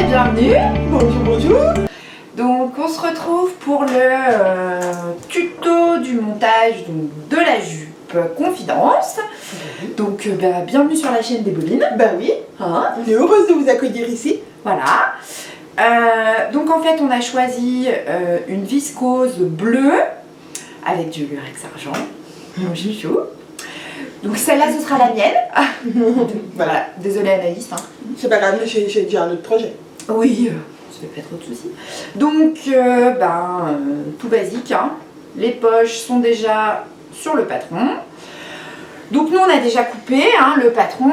bienvenue. Bonjour, bonjour. Donc on se retrouve pour le tuto du montage de la jupe Confidence. Donc bienvenue sur la chaîne des Bobines. Ben oui, Hein, on est heureuse de vous accueillir ici. voilà. Donc en fait on a choisi une viscose bleue avec du lurex argent. Mon chouchou. Donc celle-là ce sera la mienne. Voilà, désolée Anaïs. Hein. C'est pas grave, j'ai déjà un autre projet. Oui, ça fait pas trop de soucis. Donc, tout basique, hein. Les poches sont déjà sur le patron. Donc nous on a déjà coupé hein, le patron,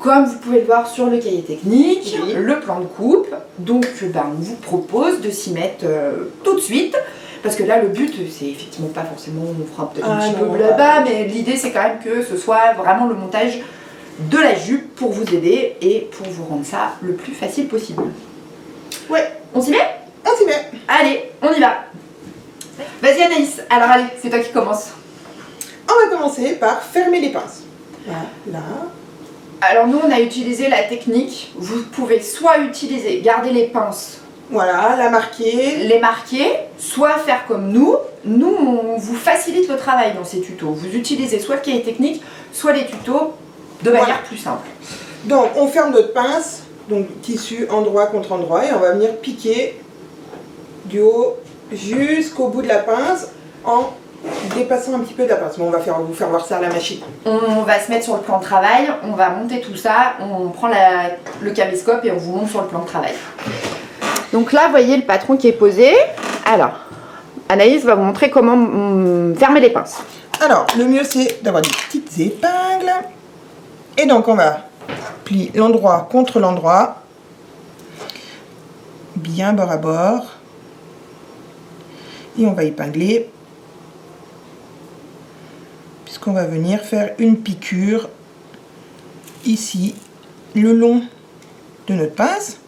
comme vous pouvez le voir sur le cahier technique, Oui. le plan de coupe. Donc on vous propose de s'y mettre tout de suite. Parce que là le but c'est effectivement pas forcément, on fera peut-être un petit peu blabla, mais l'idée c'est quand même que ce soit vraiment le montage de la jupe pour vous aider et pour vous rendre ça le plus facile possible. Ouais, On s'y met? on s'y met. Allez, on y va. Vas-y Anaïs, alors allez, c'est toi qui commence. On va commencer par fermer les pinces. Voilà. Alors nous on a utilisé la technique, vous pouvez soit garder les pinces, Voilà, la marquer. les marquer, soit faire comme nous. Nous on vous facilite le travail dans ces tutos. Vous utilisez soit le cahier technique, soit les tutos de manière Voilà. plus simple. Donc on ferme notre pince, donc tissu endroit contre endroit, et on va venir piquer du haut jusqu'au bout de la pince en dépassant un petit peu de la pince. Bon, on va vous faire voir ça à la machine. On va se mettre sur le plan de travail, on va monter tout ça, on prend le caméscope et on vous monte sur le plan de travail. Donc là, vous voyez le patron qui est posé. Alors, Anaïs va vous montrer comment fermer les pinces. Alors, le mieux c'est d'avoir des petites épingles. Et donc on va plier l'endroit contre l'endroit, bien bord à bord. Et on va épingler, puisqu'on va venir faire une piqûre ici, le long de notre pince.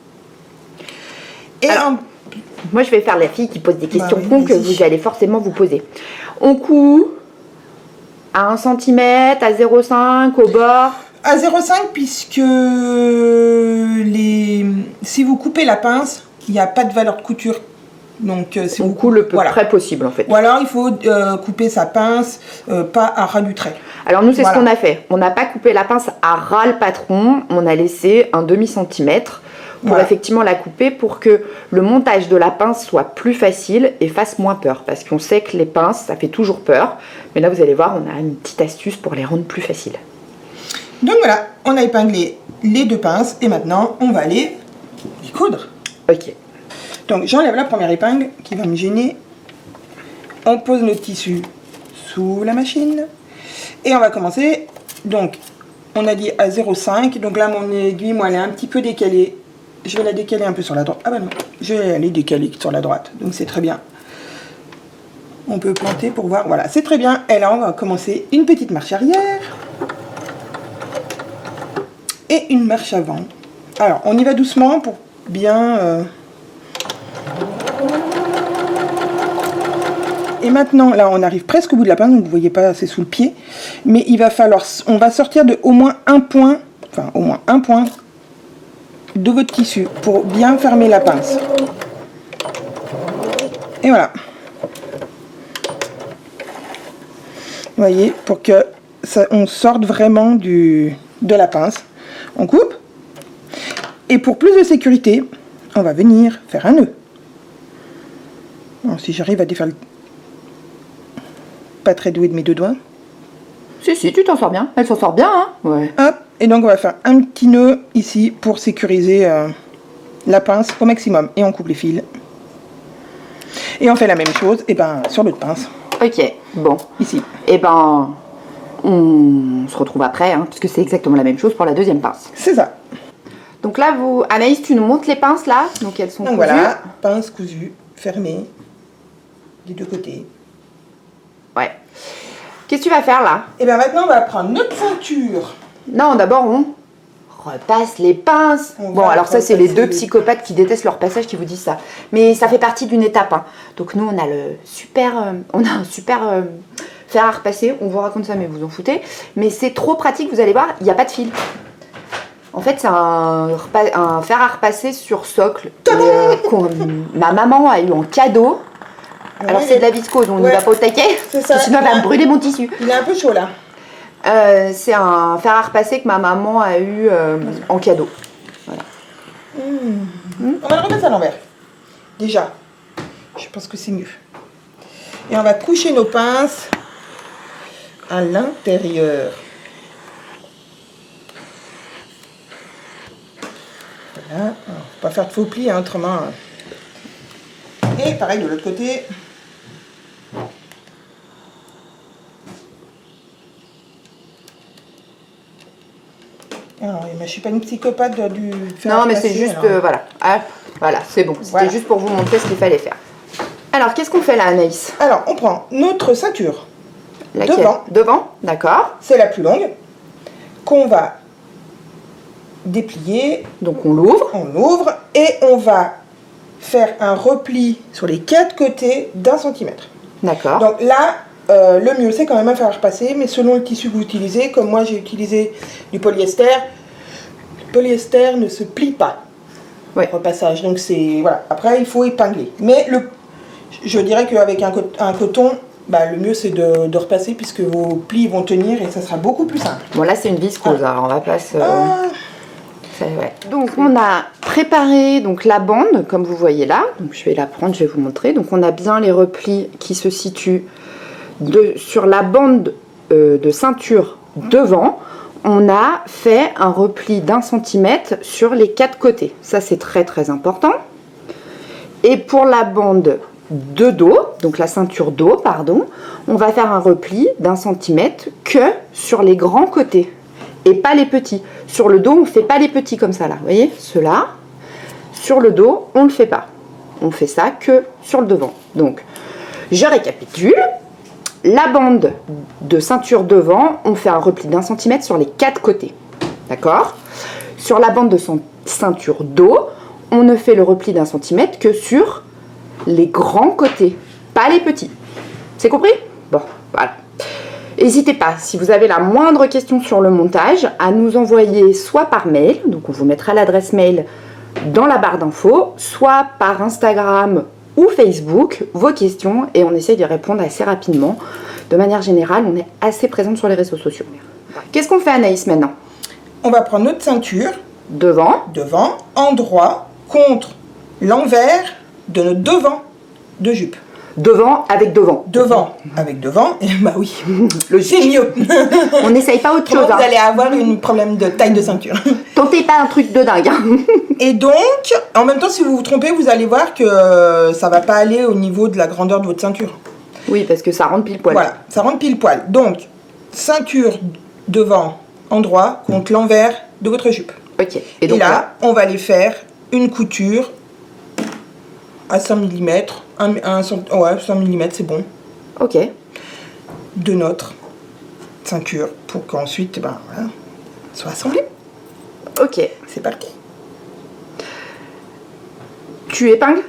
Et Alors, moi, je vais faire la fille qui pose des questions oui, cons que vas-y. vous allez forcément vous poser. On coud à 1 cm, à 0,5, au bord. à 0,5, puisque si vous coupez la pince, il n'y a pas de valeur de couture. Donc, si On vous coud le plus voilà. près possible, en fait. Ou alors il faut couper sa pince pas à ras du trait. Alors, nous, c'est Voilà. ce qu'on a fait. On n'a pas coupé la pince à ras le patron. On a laissé un demi-centimètre pour Voilà. effectivement la couper pour que le montage de la pince soit plus facile et fasse moins peur. Parce qu'on sait que les pinces, ça fait toujours peur. Mais là, vous allez voir, on a une petite astuce pour les rendre plus faciles. Donc voilà, on a épinglé les deux pinces et maintenant on va aller les coudre. Ok. Donc j'enlève la première épingle qui va me gêner. On pose notre tissu sous la machine et on va commencer. Donc on a dit à 0,5. Donc là mon aiguille, moi elle est un petit peu décalée. Je vais la décaler un peu sur la droite. Ah bah non, je vais aller décaler sur la droite. Donc c'est très bien. On peut planter pour voir. Voilà, c'est très bien. Et là on va commencer une petite marche arrière. Et une marche avant. Alors, on y va doucement pour bien... Et maintenant, là, on arrive presque au bout de la pince, donc vous voyez pas, c'est sous le pied. Mais il va falloir... On va sortir de au moins un point, enfin, au moins un point de votre tissu pour bien fermer la pince. Et voilà. Vous voyez, pour que on sorte vraiment de la pince. On coupe. Et pour plus de sécurité, on va venir faire un nœud. Alors, si j'arrive à défaire pas très doué de mes deux doigts. Si, tu t'en sors bien. Elle s'en sort bien, hein? Ouais. Hop. Et donc, on va faire un petit nœud ici pour sécuriser la pince au maximum. Et on coupe les fils. Et on fait la même chose sur l'autre pince. Ok, bon. Ici. Et on se retrouve après, hein, parce que c'est exactement la même chose pour la deuxième pince. C'est ça. Donc là, Anaïs, tu nous montres les pinces là. Donc elles sont Donc cousues. voilà, pince cousue, fermée des deux côtés. Ouais. Qu'est-ce que tu vas faire là? Et bien maintenant, on va prendre notre ceinture. Non, d'abord on repasse les pinces. Bon, alors ça, c'est les deux psychopathes qui détestent leur passage qui vous disent ça. Mais ça fait partie d'une étape. Hein. Donc nous, on a un super fer à repasser. On vous raconte ça, mais vous en foutez. Mais c'est trop pratique, vous allez voir, il n'y a pas de fil. En fait, c'est un fer à repasser sur socle ma maman a eu en cadeau. Alors, c'est de la viscose, on n'y va pas au taquet. Sinon, elle va me brûler mon tissu. Il est un peu chaud là. C'est un fer à repasser que ma maman a eu en cadeau. Voilà. On va le remettre à l'envers. Déjà, je pense que c'est mieux. Et on va coucher nos pinces à l'intérieur. Voilà. Alors, faut pas faire de faux plis, hein, autrement. Et pareil de l'autre côté. Alors, je suis pas une psychopathe du fer. Non, mais c'est juste, voilà. Ah, voilà, c'est bon. C'était juste pour vous montrer ce qu'il fallait faire. Alors, qu'est-ce qu'on fait là, Anaïs? Alors, on prend notre ceinture. Laquelle? Devant, d'accord. C'est la plus longue. Qu'on va déplier. Donc, on l'ouvre. On l'ouvre et on va faire un repli sur les 4 côtés d'1 centimètre. D'accord. Donc là, le mieux, c'est quand même un fer à repasser, mais selon le tissu que vous utilisez, comme moi j'ai utilisé du polyester, le polyester ne se plie pas. Ouais. Repassage, donc c'est... Voilà. Après, il faut épingler. Mais je dirais qu'avec un coton, bah, le mieux c'est de repasser puisque vos plis vont tenir et ça sera beaucoup plus simple. Bon, là, c'est une viscose, alors on va pas se... Ouais. Donc on a préparé donc la bande comme vous voyez là, donc je vais la prendre, je vais vous montrer. Donc on a bien les replis qui se situent sur la bande de ceinture devant. On a fait un repli d'1 centimètre sur les 4 côtés, ça c'est très très important. Et pour la bande de dos, donc la ceinture dos pardon, on va faire un repli d'1 centimètre que sur les grands côtés et pas les petits. Sur le dos, on ne fait pas les petits comme ça là, vous voyez, ceux-là. Sur le dos, on ne le fait pas. On fait ça que sur le devant. Donc, je récapitule. La bande de ceinture devant, on fait un repli d'1 centimètre sur les 4 côtés. D'accord? Sur la bande de ceinture dos, on ne fait le repli d'1 centimètre que sur les grands côtés, pas les petits. C'est compris? Bon, voilà. N'hésitez pas, si vous avez la moindre question sur le montage, à nous envoyer soit par mail, donc on vous mettra l'adresse mail dans la barre d'infos, soit par Instagram ou Facebook, vos questions, et on essaye d'y répondre assez rapidement. De manière générale, on est assez présente sur les réseaux sociaux. Qu'est-ce qu'on fait, Anaïs, maintenant? On va prendre notre ceinture, devant, endroit, contre l'envers de notre devant de jupe. Devant avec devant. Devant avec devant, et bah oui, c'est mieux. On n'essaye pas autre chose. Vous allez avoir un problème de taille de ceinture. Tentez pas un truc de dingue. Et donc, en même temps, si vous vous trompez, vous allez voir que ça va pas aller au niveau de la grandeur de votre ceinture. Oui, parce que ça rentre pile poil. Voilà, ça rentre pile poil. Donc, ceinture devant, endroit, contre l'envers de votre jupe. Ok. Et donc là, on va aller faire une couture à 100 mm. 100 mm, c'est bon. Ok. De notre ceinture pour qu'ensuite, ben, voilà, soit assemblé. Ok. C'est parti. Tu épingles?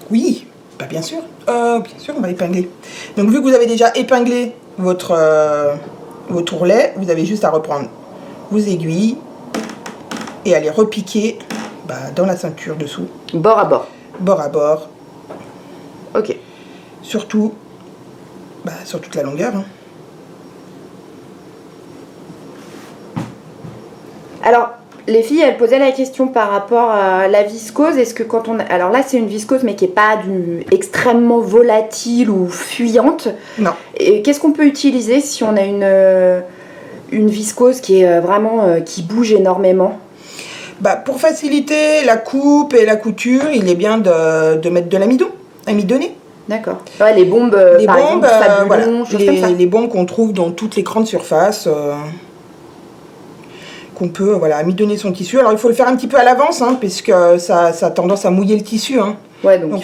Oui, bah bien sûr. Bien sûr, on va épingler. Donc, vu que vous avez déjà épinglé votre ourlet, vous avez juste à reprendre vos aiguilles et aller repiquer dans la ceinture dessous. Bord à bord. Bord à bord. Ok. Surtout, sur toute la longueur. Hein. Alors, les filles, elles posaient la question par rapport à la viscose. Est-ce que quand on... Alors là, c'est une viscose, mais qui n'est pas extrêmement volatile ou fuyante. Non. Et qu'est-ce qu'on peut utiliser si on a une viscose qui est vraiment... qui bouge énormément? Pour faciliter la coupe et la couture, il est bien de mettre de l'amidon, amidonné. D'accord. Ouais, les bombes, par exemple, Fabulon, choses comme ça. Les bombes qu'on trouve dans toutes les grandes surfaces, qu'on peut amidonner son tissu. Alors il faut le faire un petit peu à l'avance, hein, puisque ça a tendance à mouiller le tissu. Hein. Ouais, donc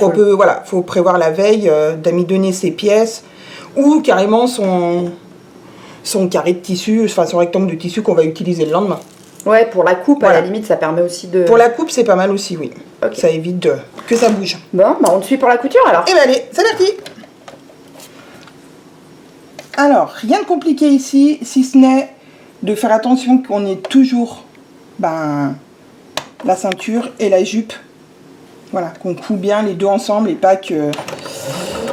faut prévoir la veille d'amidonner ses pièces, ou carrément son carré de tissu, enfin son rectangle de tissu qu'on va utiliser le lendemain. Ouais, pour la coupe, à la limite, ça permet aussi de... Pour la coupe, c'est pas mal aussi, oui. Okay. Ça évite que ça bouge. Bon, on te suit pour la couture, alors. Et allez, c'est parti. Alors, rien de compliqué ici, si ce n'est de faire attention qu'on ait toujours la ceinture et la jupe. Voilà, qu'on coud bien les deux ensemble et pas que...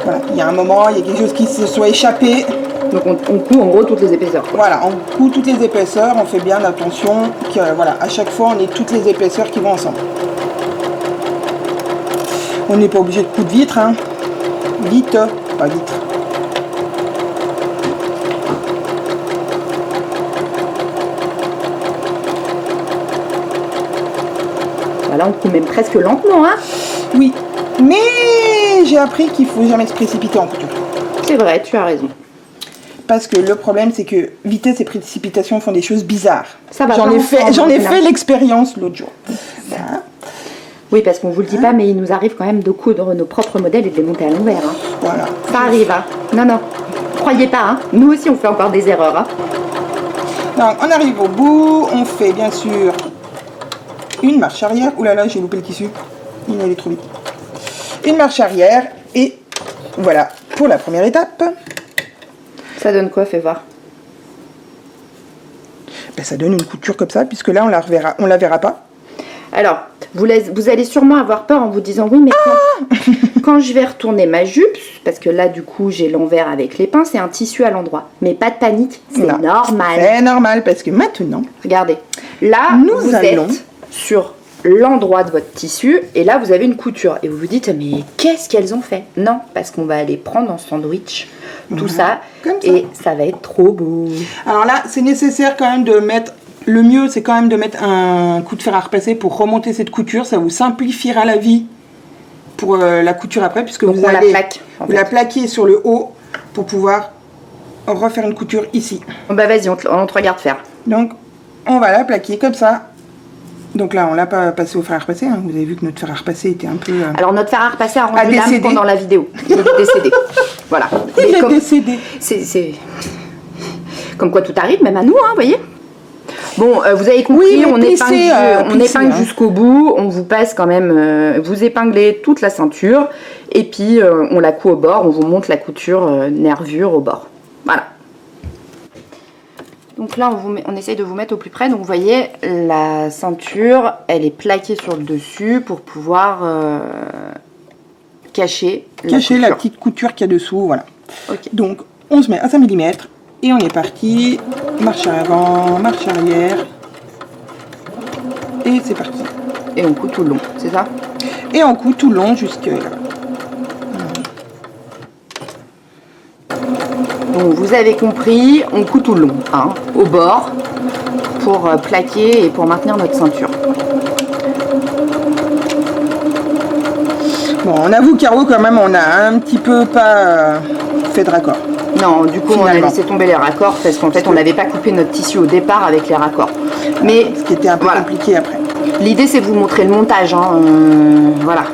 Voilà, il y a un moment, il y a quelque chose qui se soit échappé. Donc on coud en gros toutes les épaisseurs. Voilà, on coud toutes les épaisseurs, on fait bien attention que voilà, à chaque fois on ait toutes les épaisseurs qui vont ensemble. On n'est pas obligé de coudre vitre, hein. Vite, pas vitre. Voilà, on coud même presque lentement, hein. Oui, mais j'ai appris qu'il faut jamais se précipiter en couture. C'est vrai, tu as raison. Parce que le problème, c'est que vitesse et précipitation font des choses bizarres. Ça va. J'en ai fait l'expérience l'autre jour. Voilà. Oui, parce qu'on vous le dit pas, mais il nous arrive quand même de coudre nos propres modèles et de les monter à l'envers. Hein. Voilà. Ça arrive, hein. Non. Croyez pas, hein. Nous aussi, on fait encore des erreurs. Hein. Donc, on arrive au bout. On fait bien sûr une marche arrière. Ouh là là, j'ai loupé le tissu. Il allait trop vite. Une marche arrière. Et voilà pour la première étape. Ça donne quoi, fais voir. Ben, ça donne une couture comme ça, puisque là, on la verra pas. Alors, vous allez sûrement avoir peur en vous disant oui, mais quand je vais retourner ma jupe, parce que là, du coup, j'ai l'envers avec les pinces, c'est un tissu à l'endroit. Mais pas de panique, c'est normal. C'est normal, parce que maintenant... Regardez, là, vous êtes sur l'endroit de votre tissu, et là, vous avez une couture. Et vous vous dites, mais qu'est-ce qu'elles ont fait? Non, parce qu'on va aller prendre en sandwich tout ça, et ça va être trop beau. Alors là, c'est nécessaire quand même de mettre... Le mieux, c'est quand même de mettre un coup de fer à repasser pour remonter cette couture. Ça vous simplifiera la vie pour la couture après, puisque vous allez la plaquer sur le haut pour pouvoir refaire une couture ici. Bah vas-y, on te regarde faire. Donc, on va la plaquer comme ça. Donc là, on l'a pas passé au fer à repasser. Hein. Vous avez vu que notre fer à repasser était un peu... Alors, notre fer à repasser a rendu l'âme pendant la vidéo. Il est décédé. Voilà. Il est décédé. C'est... Comme quoi tout arrive, même à nous, hein, vous voyez. Bon, vous avez compris, oui, on épingle jusqu'au bout, on vous passe quand même, vous épinglez toute la ceinture, et puis on la coud au bord, on vous monte la couture nervure au bord. Voilà. Donc là, on essaye de vous mettre au plus près, donc vous voyez, la ceinture, elle est plaquée sur le dessus pour pouvoir cacher la petite couture qu'il y a dessous, voilà. Okay. Donc, on se met à 5 mm. Et on est parti, marche avant, marche arrière, et c'est parti. Et on coud tout le long, c'est ça? Et on coud tout le long jusque là. Donc vous avez compris, on coud tout le long, hein, au bord, pour plaquer et pour maintenir notre ceinture. Bon, on avoue, Caro, quand même, on a un petit peu pas fait de raccord. Non, du coup, finalement, on a laissé tomber les raccords parce qu'en fait, on n'avait pas coupé notre tissu au départ avec les raccords. Mais ce qui était un peu compliqué après. L'idée, c'est de vous montrer le montage. Hein, voilà.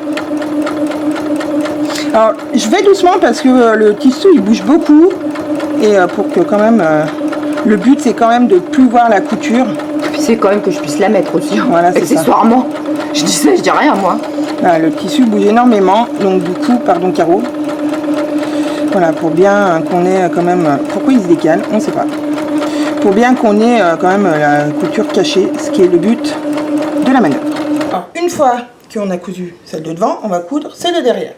Alors, je vais doucement parce que le tissu, il bouge beaucoup. Et pour que quand même... le but, c'est quand même de plus voir la couture. Et puis, c'est quand même que je puisse la mettre aussi. Hein, voilà, accessoirement. Je dis ça, je dis rien, moi. Voilà, le tissu bouge énormément. Donc, du coup, pardon, Caro. Voilà, pour bien qu'on ait quand même... Pourquoi il se décale? On ne sait pas. Pour bien qu'on ait quand même la couture cachée, ce qui est le but de la manœuvre. Alors, une fois qu'on a cousu celle de devant, on va coudre celle de derrière.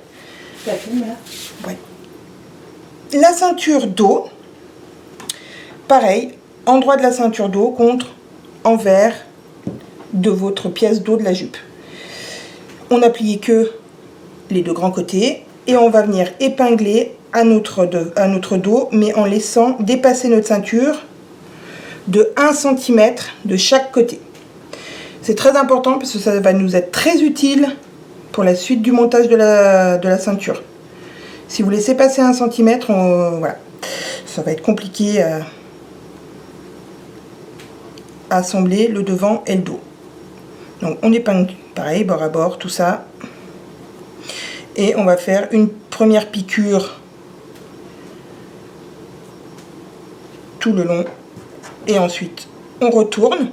Tu as fini, là? Ouais. La ceinture dos, pareil, endroit de la ceinture dos contre envers de votre pièce dos de la jupe. On n'a plié que les deux grands côtés et on va venir épingler à notre dos, mais en laissant dépasser notre ceinture de 1 cm de chaque côté. C'est très important parce que ça va nous être très utile pour la suite du montage de la ceinture. Si vous laissez passer 1 cm, voilà, ça va être compliqué à assembler le devant et le dos. Donc on épingle pareil, bord à bord, tout ça. Et on va faire une première piqûre tout le long. Et ensuite, on retourne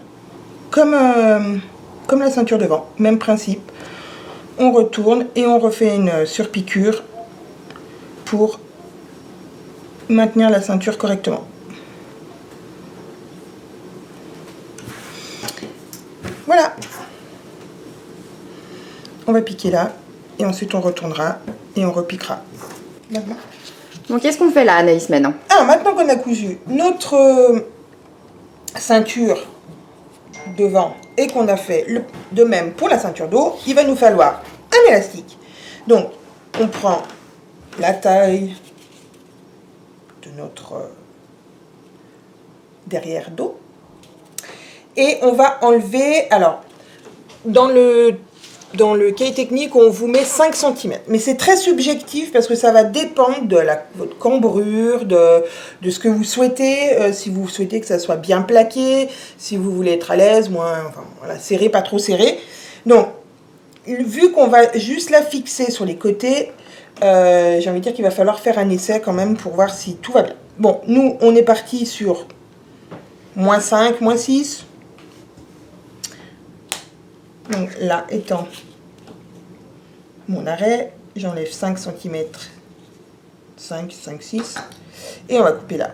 comme la ceinture devant. Même principe. On retourne et on refait une surpiqûre pour maintenir la ceinture correctement. Voilà. On va piquer là. Et ensuite, on retournera et on repiquera. Maintenant. Donc, qu'est-ce qu'on fait là, Anaïs, maintenant? Alors, maintenant qu'on a cousu notre ceinture devant et qu'on a fait de même pour la ceinture d'eau, il va nous falloir un élastique. Donc, on prend la taille de notre derrière dos et on va enlever, alors, dans le cahier technique, on vous met 5 cm. Mais c'est très subjectif parce que ça va dépendre de votre cambrure, de ce que vous souhaitez. Si vous souhaitez que ça soit bien plaqué, si vous voulez être à l'aise, moins, enfin, voilà, serré, pas trop serré. Donc, vu qu'on va juste la fixer sur les côtés, j'ai envie de dire qu'il va falloir faire un essai quand même pour voir si tout va bien. Bon, nous, on est parti sur -5, -6. Donc là étant mon arrêt, j'enlève 5 cm, 5, 6, et on va couper là.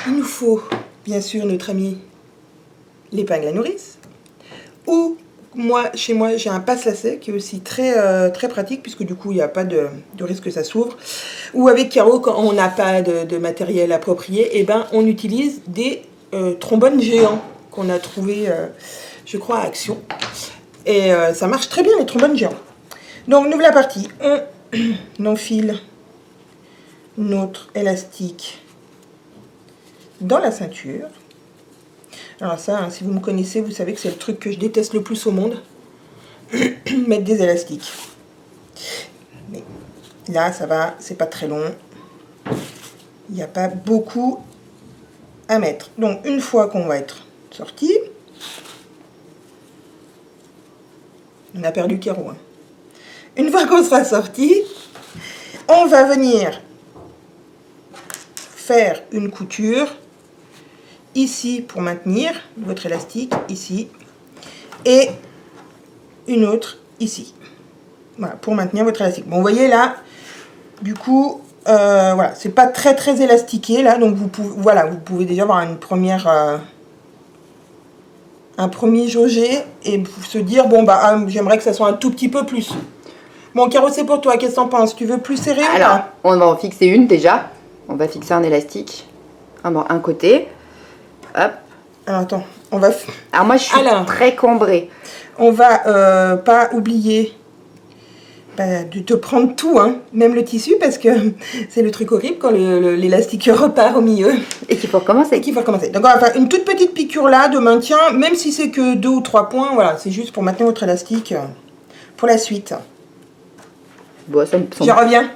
Il nous faut bien sûr notre ami l'épingle à nourrice, ou chez moi j'ai un passe-lacet qui est aussi très pratique puisque du coup il n'y a pas de risque que ça s'ouvre, ou avec Caro quand on n'a pas de matériel approprié, et ben on utilise des trombones géants qu'on a trouvé, je crois, à Action. Et ça marche très bien, les trombones géants. Donc, nous voilà partis. On enfile notre élastique dans la ceinture. Alors ça, hein, si vous me connaissez, vous savez que c'est le truc que je déteste le plus au monde. Mettre des élastiques. Mais là, ça va, c'est pas très long. Il n'y a pas beaucoup à mettre. Donc, une fois qu'on va être sorti, on a perdu Caro. Hein. Une fois qu'on sera sorti, on va venir faire une couture ici pour maintenir votre élastique, ici, et une autre ici. Voilà, pour maintenir votre élastique. Bon, vous voyez là, du coup, voilà, c'est pas très élastiqué là, donc vous pouvez déjà avoir une première un premier jauger et se dire bon bah j'aimerais que ça soit un tout petit peu plus. Bon Caro, c'est pour toi, qu'est-ce que t'en penses? Tu veux plus serré? Alors, on va en fixer une déjà. On va fixer un élastique. Un côté. Hop. Alors attends, on va... Alors moi je suis très cambrée. On va pas oublier de te prendre tout, hein, même le tissu, parce que c'est le truc horrible quand l'élastique repart au milieu. Et qu'il faut recommencer. Donc on va faire une toute petite piqûre là de maintien, même si c'est que 2 ou 3 points, voilà, c'est juste pour maintenir votre élastique pour la suite. Bon, ça me semble... Je reviens.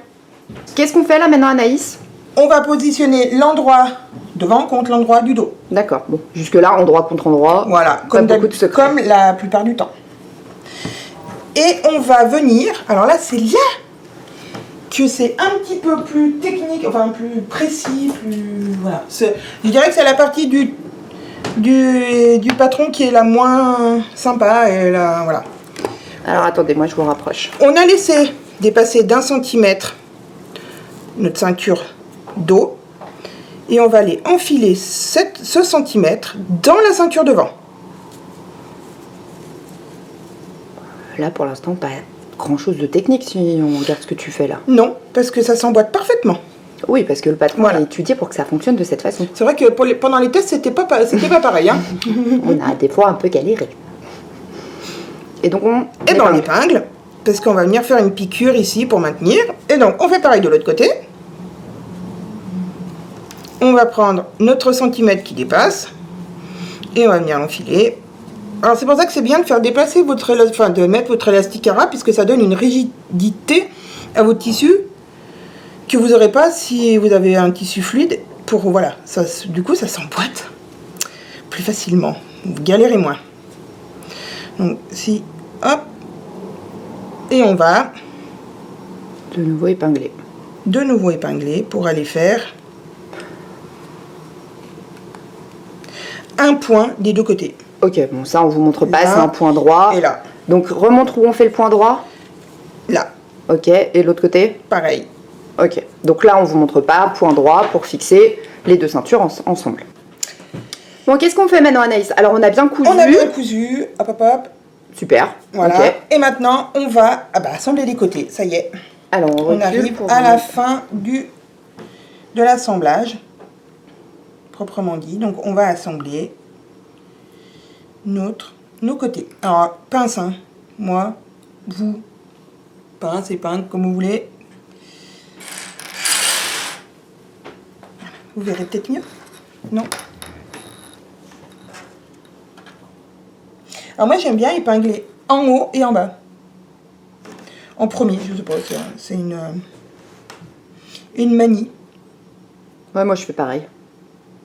Qu'est-ce qu'on fait là maintenant, Anaïs? On va positionner l'endroit devant contre l'endroit du dos. D'accord, bon, jusque là, endroit contre endroit. Voilà, comme la plupart du temps. Et on va venir, alors là c'est là que c'est un petit peu plus technique, enfin plus précis, plus... Voilà. Je dirais que c'est la partie du patron qui est la moins sympa et la... Voilà. Alors attendez, moi je vous rapproche. On a laissé dépasser d'1 centimètre notre ceinture dos et on va aller enfiler ce centimètre dans la ceinture devant. Là, pour l'instant, pas grand-chose de technique si on regarde ce que tu fais là. Non, parce que ça s'emboîte parfaitement. Oui, parce que le patron a étudié pour que ça fonctionne de cette façon. C'est vrai que pendant les tests, c'était pas pareil. Hein. On a des fois un peu galéré. Et donc on... Et ben on épingle, parce qu'on va venir faire une piqûre ici pour maintenir. Et donc on fait pareil de l'autre côté. On va prendre notre centimètre qui dépasse. Et on va venir l'enfiler. Alors c'est pour ça que c'est bien de faire déplacer de mettre votre élastique à ras, puisque ça donne une rigidité à votre tissu que vous n'aurez pas si vous avez un tissu fluide. Voilà, du coup ça s'emboîte plus facilement, vous galérez moins. Donc si, hop, et on va de nouveau épingler. De nouveau épingler pour aller faire un point des deux côtés. Ok, bon ça on vous montre pas, c'est un point droit. Et là. Donc remontre où on fait le point droit. Là. Ok, et l'autre côté? Pareil. Ok, donc là on vous montre pas, point droit pour fixer les deux ceintures ensemble. Bon, qu'est-ce qu'on fait maintenant, Anaïs? Alors, on a bien cousu. On a bien cousu. Hop, hop, hop. Super. Voilà. Okay. Et maintenant, on va assembler les côtés. Ça y est. Alors, on arrive à la fin de l'assemblage, proprement dit. Donc, on va assembler nos côtés. Alors, pince, hein. Moi, vous, pince, épingle, comme vous voulez. Vous verrez peut-être mieux. Non. Alors moi j'aime bien épingler en haut et en bas. En premier, je sais pas, c'est une manie. Ouais, moi je fais pareil.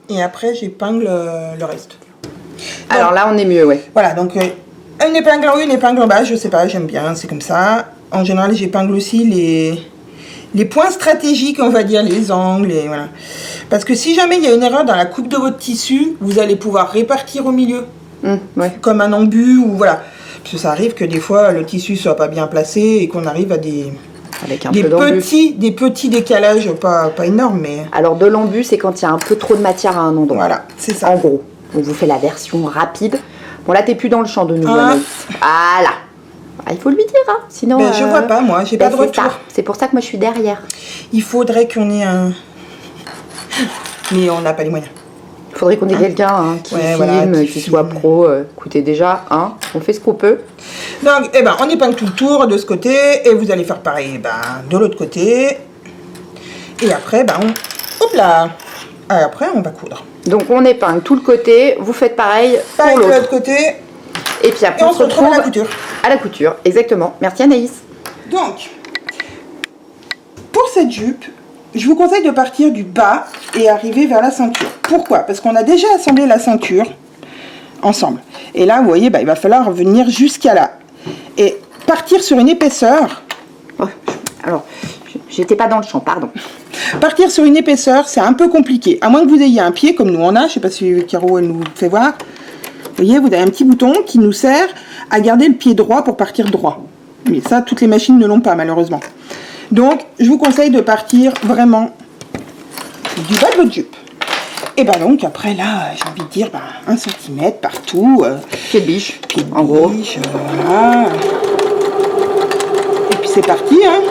Et après j'épingle le reste. Alors donc, là on est mieux, ouais. Voilà, donc une épingle en haut, une épingle en bas, je sais pas, j'aime bien, c'est comme ça. En général j'épingle aussi les points stratégiques, on va dire, les angles, et voilà. Parce que si jamais il y a une erreur dans la coupe de votre tissu, vous allez pouvoir répartir au milieu. Ouais. Comme un embu, ou voilà. Parce que ça arrive que des fois, le tissu soit pas bien placé et qu'on arrive à des petits décalages, pas énormes, mais... Alors, de l'embu, c'est quand il y a un peu trop de matière à un endroit. Voilà, c'est ça. En gros. On vous fait la version rapide. Bon, là, t'es plus dans le champ de nouveau. Voilà. Ah, il faut lui dire, hein. Sinon... Ben, je vois pas, moi, j'ai pas de retour. C'est pour ça que moi, je suis derrière. Il faudrait qu'on ait un... Mais on n'a pas les moyens. Il faudrait qu'on ait quelqu'un qui filme, qui soit pro. Écoutez, déjà, on fait ce qu'on peut. Donc, on épingle tout le tour de ce côté, et vous allez faire pareil de l'autre côté. Et après, hop là. Après, on va coudre. Donc, on épingle tout le côté, vous faites pareil pour l'autre. De l'autre côté. Et puis après, on se retrouve à la couture. À la couture, exactement. Merci Anaïs. Donc, pour cette jupe, je vous conseille de partir du bas et arriver vers la ceinture. Pourquoi? Parce qu'on a déjà assemblé la ceinture ensemble. Et là, vous voyez, il va falloir venir jusqu'à là. Et partir sur une épaisseur... Oh, alors, j'étais pas dans le champ, pardon. Partir sur une épaisseur, c'est un peu compliqué. À moins que vous ayez un pied, comme nous on a. Je ne sais pas si Caro, elle nous fait voir. Vous voyez, vous avez un petit bouton qui nous sert à garder le pied droit pour partir droit. Mais ça, toutes les machines ne l'ont pas, malheureusement. Donc, je vous conseille de partir vraiment du bas de votre jupe. Et donc, après, là, j'ai envie de dire 1 cm partout. Pied de biche, en gros. Voilà. Et puis, c'est parti, hein.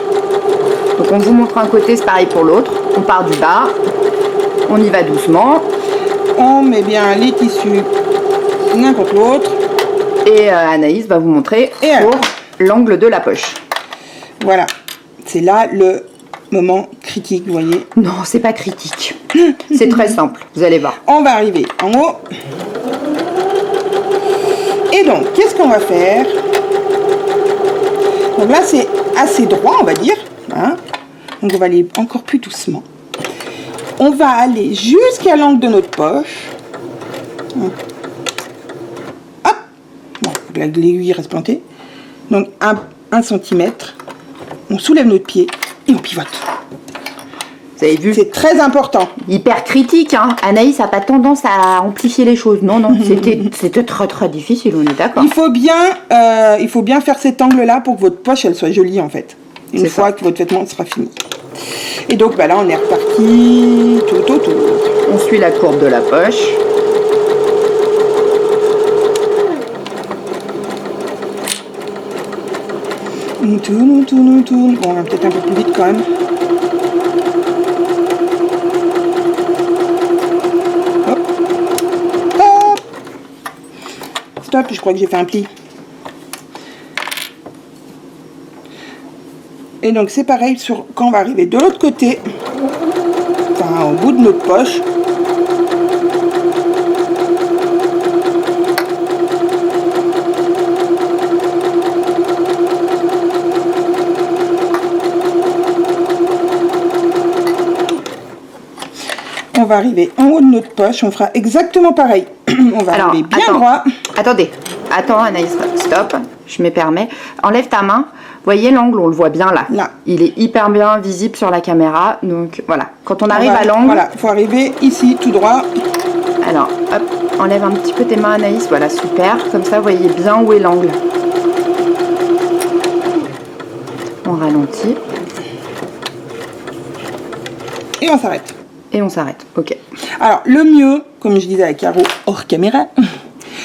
Donc, on vous montre un côté, c'est pareil pour l'autre. On part du bas. On y va doucement. On met bien les tissus l'un contre l'autre. Et Anaïs va vous montrer pour l'angle de la poche. Voilà. C'est là le moment critique, vous voyez. Non, c'est pas critique. C'est très simple, vous allez voir. On va arriver en haut. Et donc, qu'est-ce qu'on va faire? Donc là, c'est assez droit, on va dire. Hein. Donc, on va aller encore plus doucement. On va aller jusqu'à l'angle de notre poche. Hop. Bon, l'aiguille reste plantée. Donc, 1 cm. On soulève notre pied et on pivote. Vous avez vu? C'est très important. Hyper critique, hein. Anaïs n'a pas tendance à amplifier les choses. Non, c'était très très difficile, on est d'accord. Il faut bien faire cet angle-là pour que votre poche elle soit jolie en fait. Une fois que votre vêtement sera fini. Et donc là, on est reparti tout autour. On suit la courbe de la poche. On tourne. Bon, on va peut-être un peu plus vite quand même. Hop. Hop. Stop, je crois que j'ai fait un pli. Et donc c'est pareil quand on va arriver de l'autre côté, au bout de notre poche. On va arriver en haut de notre poche, on fera exactement pareil. On va arriver bien droit. Attends Anaïs, stop, je me permets. Enlève ta main. Voyez l'angle, on le voit bien là. Il est hyper bien visible sur la caméra. Donc voilà, quand on arrive à l'angle... Voilà, il faut arriver ici, tout droit. Alors, hop, enlève un petit peu tes mains Anaïs, voilà, super. Comme ça, vous voyez bien où est l'angle. On ralentit. Et on s'arrête. Et on s'arrête, ok. Alors, le mieux, comme je disais à Caro hors caméra,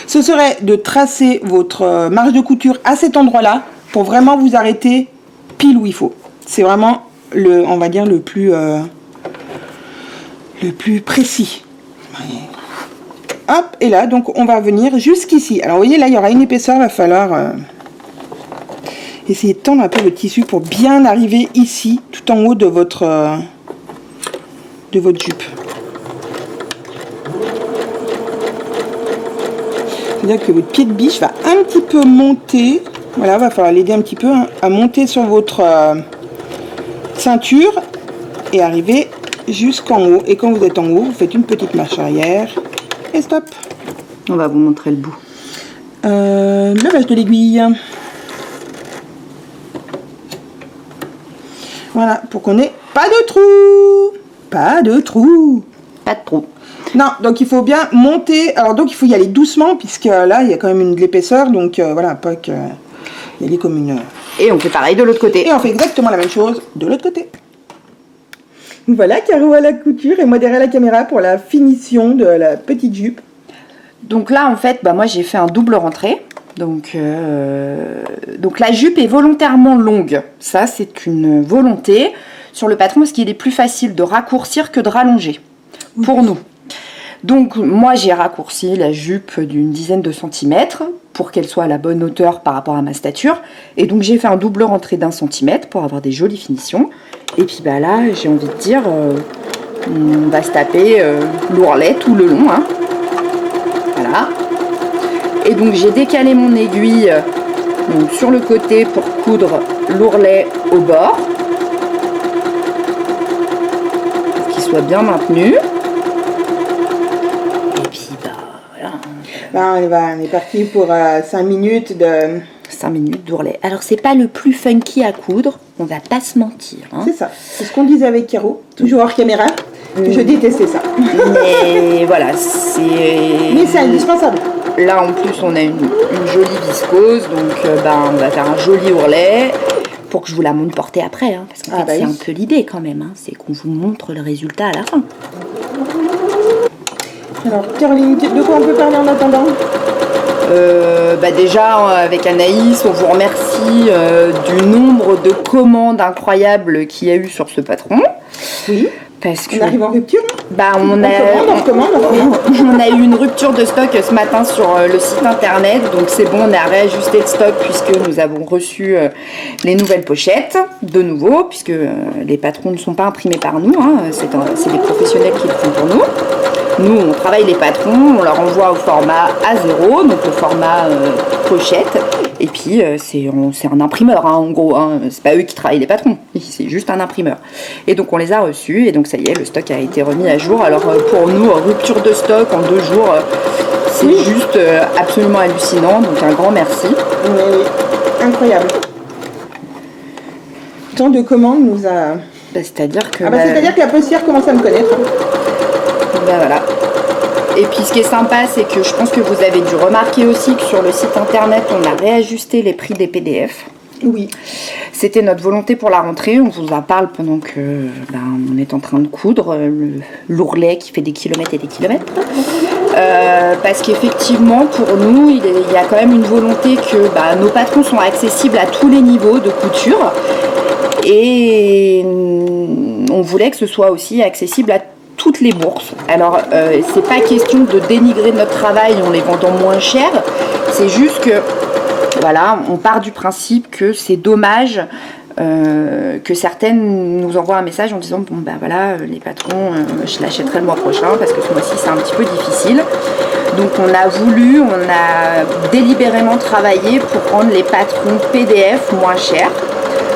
ce serait de tracer votre marge de couture à cet endroit-là pour vraiment vous arrêter pile où il faut. C'est vraiment on va dire le plus précis. Hop, et là, donc on va venir jusqu'ici. Alors, vous voyez, là, il y aura une épaisseur, il va falloir essayer de tendre un peu le tissu pour bien arriver ici, tout en haut de votre jupe. C'est-à-dire que votre pied de biche va un petit peu monter. Voilà, il va falloir l'aider un petit peu à monter sur votre ceinture et arriver jusqu'en haut. Et quand vous êtes en haut, vous faites une petite marche arrière et stop. On va vous montrer le bout. Lavage de l'aiguille. Voilà, pour qu'on ait pas de trou. Pas de trou. Pas de trou. Non, donc il faut bien monter. Alors donc il faut y aller doucement puisque là il y a quand même de l'épaisseur, donc voilà, pas que y aller comme une. Et on fait pareil de l'autre côté. Et on fait exactement la même chose de l'autre côté. Voilà, Caro à la couture et moi derrière la caméra pour la finition de la petite jupe. Donc là en fait, moi j'ai fait un double rentré. Donc la jupe est volontairement longue. Ça c'est une volonté sur le patron parce qu'il est plus facile de raccourcir que de rallonger pour nous. Donc moi j'ai raccourci la jupe d'une dizaine de centimètres pour qu'elle soit à la bonne hauteur par rapport à ma stature. Et donc j'ai fait un double rentré d'1 centimètre pour avoir des jolies finitions. Et puis là j'ai envie de dire, on va se taper l'ourlet tout le long. Hein. Voilà. Et donc j'ai décalé mon aiguille donc, sur le côté pour coudre l'ourlet au bord. Pour qu'il soit bien maintenu. Là, on est parti pour 5 minutes de... 5 minutes d'ourlet. Alors, c'est pas le plus funky à coudre, on va pas se mentir. Hein. C'est ça. C'est ce qu'on disait avec Caro, toujours hors caméra. Je détestais ça. Mais voilà, c'est... Mais c'est indispensable. Là, en plus, on a une jolie viscose, donc on va faire un joli ourlet pour que je vous la montre portée après. Hein, parce qu'en fait, c'est un peu l'idée quand même. Hein, c'est qu'on vous montre le résultat à la fin. Alors, Caroline, de quoi on peut parler en attendant ? Déjà, avec Anaïs, on vous remercie du nombre de commandes incroyables qu'il y a eu sur ce patron. Oui. Parce que on arrive en rupture. On a eu une rupture de stock ce matin sur le site internet, donc c'est bon, on a réajusté le stock puisque nous avons reçu les nouvelles pochettes de nouveau, puisque les patrons ne sont pas imprimés par nous, hein, c'est des professionnels qui le font pour nous. Nous, on travaille les patrons, on leur envoie au format A0, donc au format pochette. Et puis, c'est un imprimeur, hein, en gros. Hein. C'est pas eux qui travaillent les patrons, c'est juste un imprimeur. Et donc, on les a reçus. Et donc, ça y est, le stock a été remis à jour. Alors, pour nous, rupture de stock en 2 jours, c'est juste absolument hallucinant. Donc, un grand merci. Oui, incroyable. Tant de commandes nous a... c'est-à-dire que... c'est-à-dire que la postière commence à me connaître. Voilà. Et puis ce qui est sympa, c'est que je pense que vous avez dû remarquer aussi que sur le site internet, on a réajusté les prix des PDF. Oui. C'était notre volonté pour la rentrée. On vous en parle pendant que on est en train de coudre l'ourlet qui fait des kilomètres et des kilomètres. Parce qu'effectivement, pour nous, il y a quand même une volonté que nos patrons sont accessibles à tous les niveaux de couture. Et on voulait que ce soit aussi accessible à toutes les bourses. Alors, c'est pas question de dénigrer notre travail en les vendant moins cher, c'est juste que, voilà, on part du principe que c'est dommage que certaines nous envoient un message en disant les patrons, je l'achèterai le mois prochain parce que ce mois-ci c'est un petit peu difficile. Donc on a délibérément travaillé pour rendre les patrons PDF moins chers.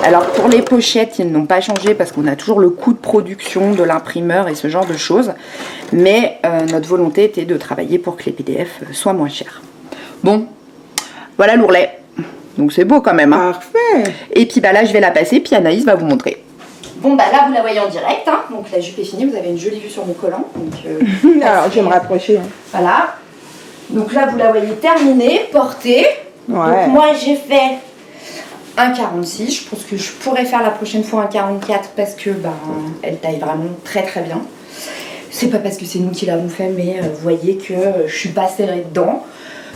Alors pour les pochettes, ils n'ont pas changé parce qu'on a toujours le coût de production de l'imprimeur et ce genre de choses. Mais notre volonté était de travailler pour que les PDF soient moins chers. Bon, voilà l'ourlet. Donc c'est beau quand même. Hein. Parfait. Et puis là, je vais la passer, puis Anaïs va vous montrer. Bon, là, vous la voyez en direct. Hein. Donc la jupe est finie, vous avez une jolie vue sur mon collant. Donc, alors, je vais me rapprocher. Hein. Voilà. Donc là, vous la voyez terminée, portée. Ouais. Donc moi, j'ai fait un 46, je pense que je pourrais faire la prochaine fois un 44 parce que elle taille vraiment très très bien. C'est pas parce que c'est nous qui l'avons fait, mais vous voyez que je suis pas serrée dedans.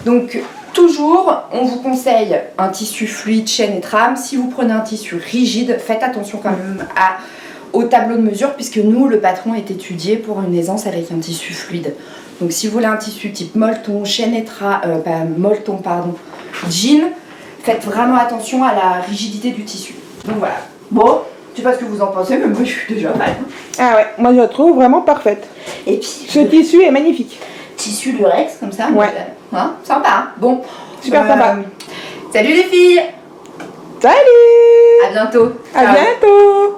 Donc toujours, on vous conseille un tissu fluide, chaîne et trame. Si vous prenez un tissu rigide, faites attention quand même au tableau de mesure, puisque nous, le patron est étudié pour une aisance avec un tissu fluide. Donc si vous voulez un tissu type molleton, chaîne et trame, pas molleton, pardon, jean, faites vraiment attention à la rigidité du tissu. Donc voilà. Bon, je sais pas ce que vous en pensez, mais moi je suis déjà fan. Ah ouais, moi je la trouve vraiment parfaite. Et puis, ce tissu est magnifique. Tissu lurex comme ça. Ouais. Hein, sympa. Hein, bon. Super sympa. Salut les filles. Salut. À bientôt. À Ciao. bientôt.